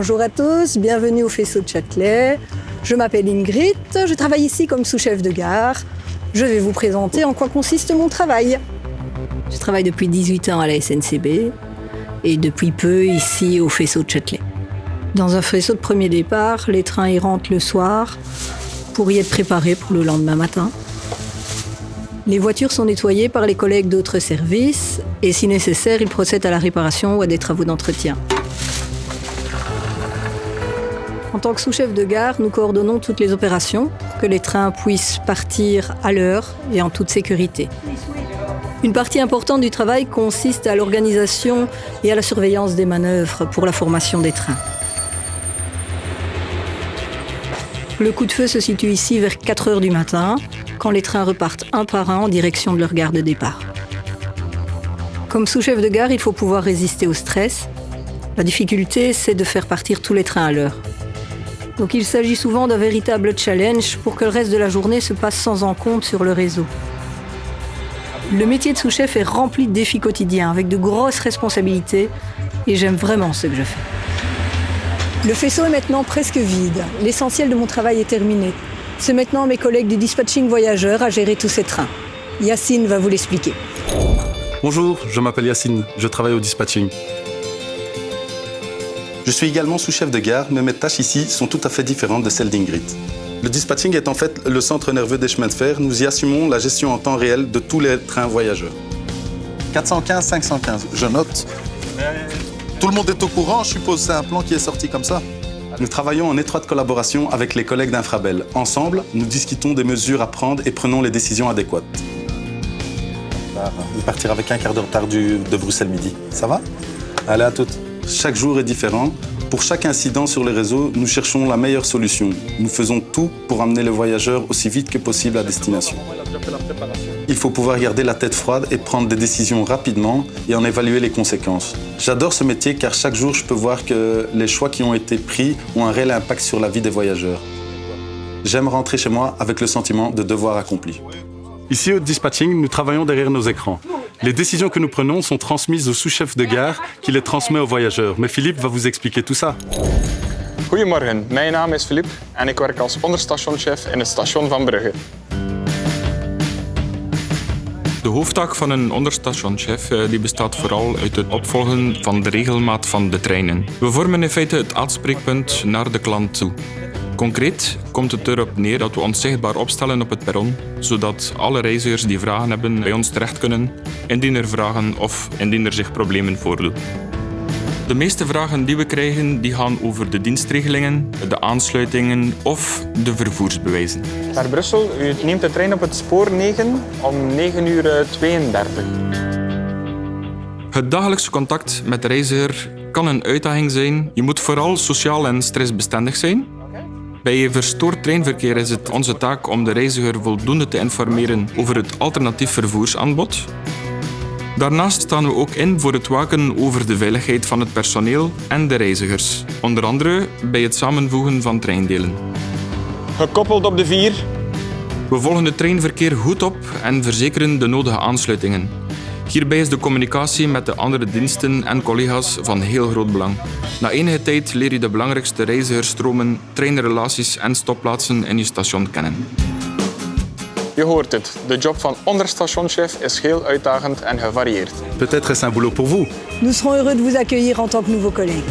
Bonjour à tous, bienvenue au faisceau de Châtelet. Je m'appelle Ingrid, je travaille ici comme sous-chef de gare. Je vais vous présenter en quoi consiste mon travail. Je travaille depuis 18 ans à la SNCB et depuis peu ici au faisceau de Châtelet. Dans un faisceau de premier départ, les trains y rentrent le soir pour y être préparés pour le lendemain matin. Les voitures sont nettoyées par les collègues d'autres services et si nécessaire, ils procèdent à la réparation ou à des travaux d'entretien. En tant que sous-chef de gare, nous coordonnons toutes les opérations pour que les trains puissent partir à l'heure et en toute sécurité. Une partie importante du travail consiste à l'organisation et à la surveillance des manœuvres pour la formation des trains. Le coup de feu se situe ici vers 4 heures du matin, quand les trains repartent un par un en direction de leur gare de départ. Comme sous-chef de gare, il faut pouvoir résister au stress. La difficulté, c'est de faire partir tous les trains à l'heure. Donc il s'agit souvent d'un véritable challenge pour que le reste de la journée se passe sans encombre sur le réseau. Le métier de sous-chef est rempli de défis quotidiens, avec de grosses responsabilités, et j'aime vraiment ce que je fais. Le faisceau est maintenant presque vide. L'essentiel de mon travail est terminé. C'est maintenant mes collègues du dispatching voyageurs à gérer tous ces trains. Yacine va vous l'expliquer. Bonjour, je m'appelle Yacine, je travaille au dispatching. Je suis également sous-chef de gare, mais mes tâches ici sont tout à fait différentes de celles d'Ingrid. Le dispatching est en fait le centre nerveux des chemins de fer. Nous y assumons la gestion en temps réel de tous les trains voyageurs. 415, 515, je note. Tout le monde est au courant, je suppose c'est un plan qui est sorti comme ça. Nous travaillons en étroite collaboration avec les collègues d'Infrabel. Ensemble, nous discutons des mesures à prendre et prenons les décisions adéquates. Vous partir avec un quart d'heure retard de Bruxelles midi. Ça va? Allez, à toutes. Chaque jour est différent. Pour chaque incident sur les réseaux, nous cherchons la meilleure solution. Nous faisons tout pour amener les voyageurs aussi vite que possible à destination. Il faut pouvoir garder la tête froide et prendre des décisions rapidement et en évaluer les conséquences. J'adore ce métier car chaque jour, je peux voir que les choix qui ont été pris ont un réel impact sur la vie des voyageurs. J'aime rentrer chez moi avec le sentiment de devoir accompli. Ici au dispatching, nous travaillons derrière nos écrans. Les décisions que nous prenons sont transmises au sous-chef de gare qui les transmet aux voyageurs. Mais Philippe va vous expliquer tout ça. Goedemorgen, mijn naam is Philippe en ik werk als onderstationchef in het station van Brugge. De hoofdtaak van een onderstationchef die bestaat vooral uit het opvolgen van de regelmaat van de treinen. We vormen in feite het aanspreekpunt naar de klant toe. Concreet komt het erop neer dat we ons zichtbaar opstellen op het perron, zodat alle reizigers die vragen hebben bij ons terecht kunnen, indien er vragen of indien er zich problemen voordoen. De meeste vragen die we krijgen, die gaan over de dienstregelingen, de aansluitingen of de vervoersbewijzen. Naar Brussel, u neemt de trein op het spoor 9 om 9:32. Het dagelijkse contact met de reiziger kan een uitdaging zijn. Je moet vooral sociaal en stressbestendig zijn. Bij verstoord treinverkeer is het onze taak om de reiziger voldoende te informeren over het alternatief vervoersaanbod. Daarnaast staan we ook in voor het waken over de veiligheid van het personeel en de reizigers. Onder andere bij het samenvoegen van treindelen. Gekoppeld op de 4. We volgen het treinverkeer goed op en verzekeren de nodige aansluitingen. Hierbij is de communicatie met de andere diensten en collega's van heel groot belang. Na enige tijd leer je de belangrijkste reizigersstromen, treinrelaties en stopplaatsen in je station kennen. Je hoort het, de job van onderstationchef is heel uitdagend en gevarieerd. Peut-être est-ce un boulot pour vous. Nous serons heureux de vous accueillir en tant que nouveaux collègues.